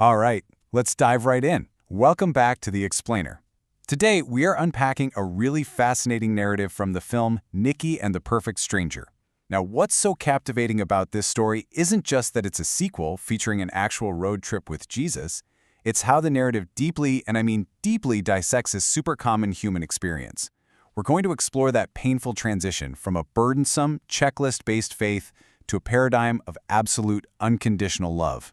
All right, let's dive right in. Welcome back to The Explainer. Today, we are unpacking a really fascinating narrative from the film Nikki and the Perfect Stranger. Now, what's so captivating about this story isn't just that it's a sequel featuring an actual road trip with Jesus. It's how the narrative deeply, and I mean deeply, dissects a super common human experience. We're going to explore that painful transition from a burdensome, checklist-based faith to a paradigm of absolute, unconditional love.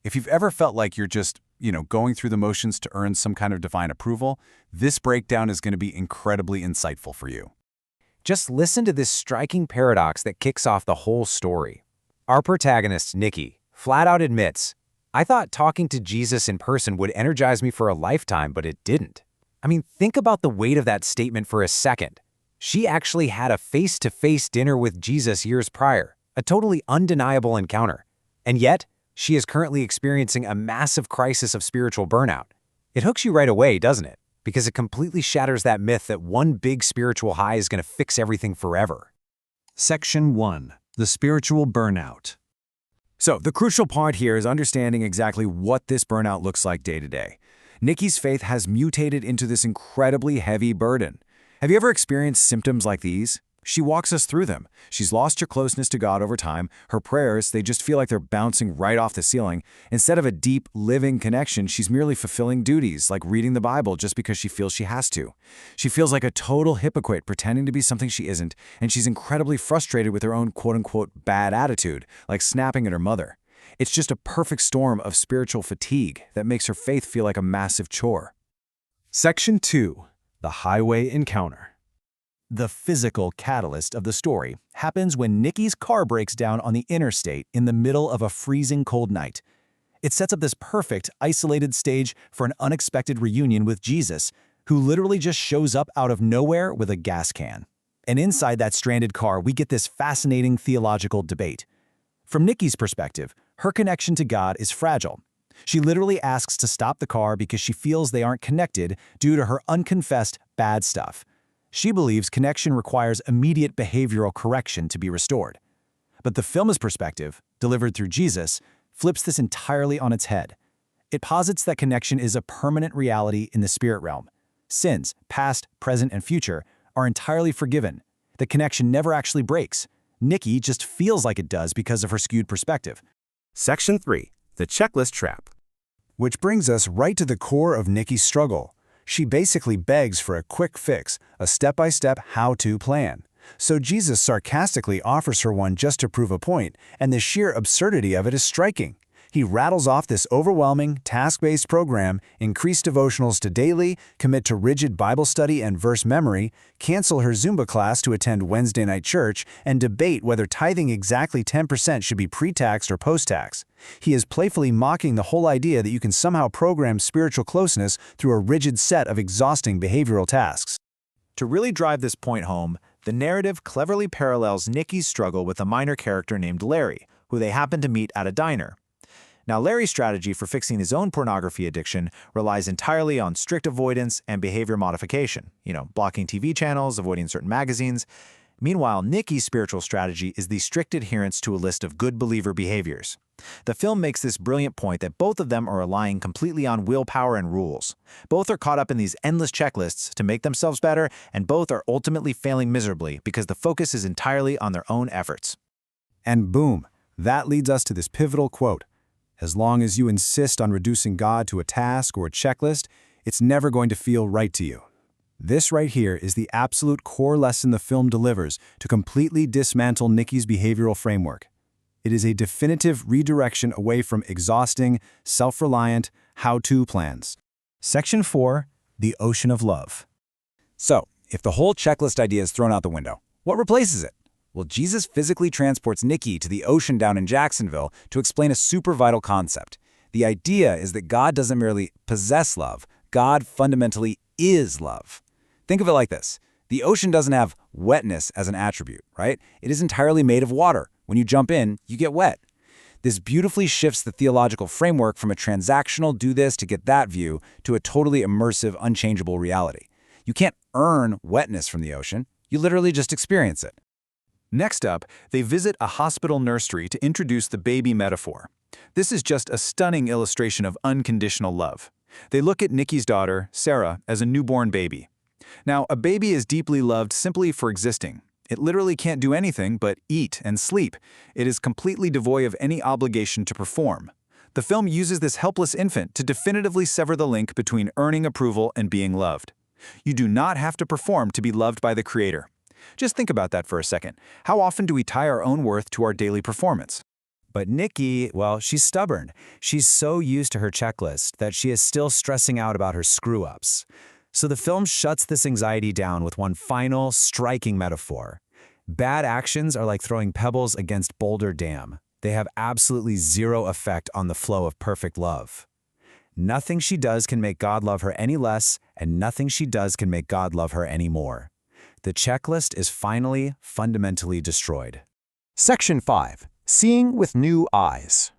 If you've ever felt like you're just, going through the motions to earn some kind of divine approval, this breakdown is going to be incredibly insightful for you. Just listen to this striking paradox that kicks off the whole story. Our protagonist, Nikki, flat out admits, "I thought talking to Jesus in person would energize me for a lifetime, but it didn't." I mean, think about the weight of that statement for a second. She actually had a face-to-face dinner with Jesus years prior, a totally undeniable encounter. And yet, she is currently experiencing a massive crisis of spiritual burnout. It hooks you right away, doesn't it? Because it completely shatters that myth that one big spiritual high is going to fix everything forever. Section 1. The Spiritual Burnout. So, the crucial part here is understanding exactly what this burnout looks like day to day. Nikki's faith has mutated into this incredibly heavy burden. Have you ever experienced symptoms like these? She walks us through them. She's lost her closeness to God over time. Her prayers, they just feel like they're bouncing right off the ceiling. Instead of a deep, living connection, she's merely fulfilling duties, like reading the Bible just because she feels she has to. She feels like a total hypocrite pretending to be something she isn't, and she's incredibly frustrated with her own quote-unquote bad attitude, like snapping at her mother. It's just a perfect storm of spiritual fatigue that makes her faith feel like a massive chore. Section 2. The Highway Encounter. The physical catalyst of the story happens when Nikki's car breaks down on the interstate in the middle of a freezing cold night. It sets up this perfect, isolated stage for an unexpected reunion with Jesus, who literally just shows up out of nowhere with a gas can. And inside that stranded car, we get this fascinating theological debate. From Nikki's perspective, her connection to God is fragile. She literally asks to stop the car because she feels they aren't connected due to her unconfessed bad stuff. She believes connection requires immediate behavioral correction to be restored. But the film's perspective, delivered through Jesus, flips this entirely on its head. It posits that connection is a permanent reality in the spirit realm. Sins, past, present, and future, are entirely forgiven. The connection never actually breaks. Nikki just feels like it does because of her skewed perspective. Section 3. The Checklist Trap. Which brings us right to the core of Nikki's struggle. She basically begs for a quick fix, a step-by-step how-to plan. So Jesus sarcastically offers her one just to prove a point, and the sheer absurdity of it is striking. He rattles off this overwhelming, task-based program: increase devotionals to daily, commit to rigid Bible study and verse memory, cancel her Zumba class to attend Wednesday night church, and debate whether tithing exactly 10% should be pre-taxed or post-tax. He is playfully mocking the whole idea that you can somehow program spiritual closeness through a rigid set of exhausting behavioral tasks. To really drive this point home, the narrative cleverly parallels Nikki's struggle with a minor character named Larry, who they happen to meet at a diner. Now, Larry's strategy for fixing his own pornography addiction relies entirely on strict avoidance and behavior modification, blocking TV channels, avoiding certain magazines. Meanwhile, Nikki's spiritual strategy is the strict adherence to a list of good believer behaviors. The film makes this brilliant point that both of them are relying completely on willpower and rules. Both are caught up in these endless checklists to make themselves better, and both are ultimately failing miserably because the focus is entirely on their own efforts. And boom, that leads us to this pivotal quote. As long as you insist on reducing God to a task or a checklist, it's never going to feel right to you. This right here is the absolute core lesson the film delivers to completely dismantle Nikki's behavioral framework. It is a definitive redirection away from exhausting, self-reliant, how-to plans. Section 4. The Ocean of Love. So, if the whole checklist idea is thrown out the window, what replaces it? Well, Jesus physically transports Nikki to the ocean down in Jacksonville to explain a super vital concept. The idea is that God doesn't merely possess love, God fundamentally is love. Think of it like this. The ocean doesn't have wetness as an attribute, right? It is entirely made of water. When you jump in, you get wet. This beautifully shifts the theological framework from a transactional do this to get that view to a totally immersive, unchangeable reality. You can't earn wetness from the ocean. You literally just experience it. Next up, they visit a hospital nursery to introduce the baby metaphor. This is just a stunning illustration of unconditional love. They look at Nikki's daughter, Sarah, as a newborn baby. Now, a baby is deeply loved simply for existing. It literally can't do anything but eat and sleep. It is completely devoid of any obligation to perform. The film uses this helpless infant to definitively sever the link between earning approval and being loved. You do not have to perform to be loved by the Creator. Just think about that for a second. How often do we tie our own worth to our daily performance? But Nikki, well, she's stubborn. She's so used to her checklist that she is still stressing out about her screw-ups. So the film shuts this anxiety down with one final, striking metaphor. Bad actions are like throwing pebbles against Boulder Dam. They have absolutely zero effect on the flow of perfect love. Nothing she does can make God love her any less, and nothing she does can make God love her any more. The checklist is finally, fundamentally destroyed. Section 5. Seeing with New Eyes.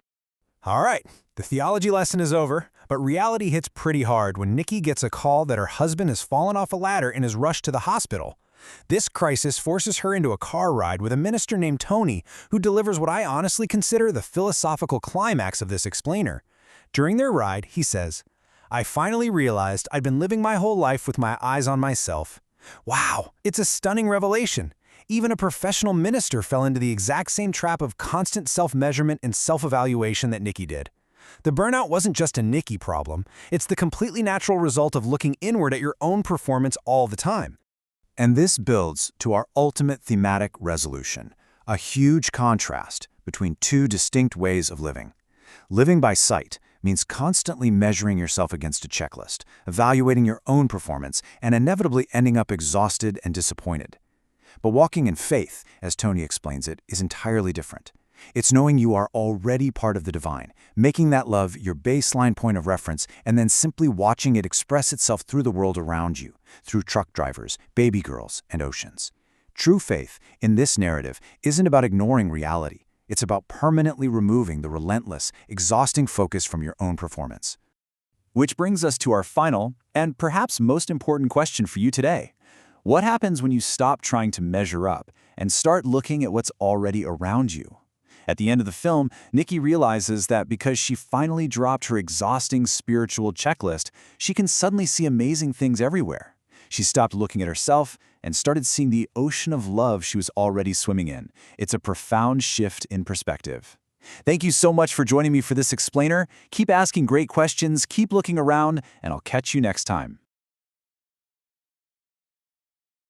All right, the theology lesson is over, but reality hits pretty hard when Nikki gets a call that her husband has fallen off a ladder and is rushed to the hospital. This crisis forces her into a car ride with a minister named Tony, who delivers what I honestly consider the philosophical climax of this explainer. During their ride, he says, "I finally realized I'd been living my whole life with my eyes on myself. Wow, it's a stunning revelation. Even a professional minister fell into the exact same trap of constant self-measurement and self-evaluation that Nikki did. The burnout wasn't just a Nikki problem. It's the completely natural result of looking inward at your own performance all the time." And this builds to our ultimate thematic resolution, a huge contrast between two distinct ways of living. Living by sight means constantly measuring yourself against a checklist, evaluating your own performance, and inevitably ending up exhausted and disappointed. But walking in faith, as Tony explains it, is entirely different. It's knowing you are already part of the divine, making that love your baseline point of reference, and then simply watching it express itself through the world around you, through truck drivers, baby girls, and oceans. True faith, in this narrative, isn't about ignoring reality. It's about permanently removing the relentless, exhausting focus from your own performance. Which brings us to our final, and perhaps most important question for you today. What happens when you stop trying to measure up and start looking at what's already around you? At the end of the film, Nikki realizes that because she finally dropped her exhausting spiritual checklist, she can suddenly see amazing things everywhere. She stopped looking at herself and started seeing the ocean of love she was already swimming in. It's a profound shift in perspective. Thank you so much for joining me for this explainer. Keep asking great questions, keep looking around, and I'll catch you next time.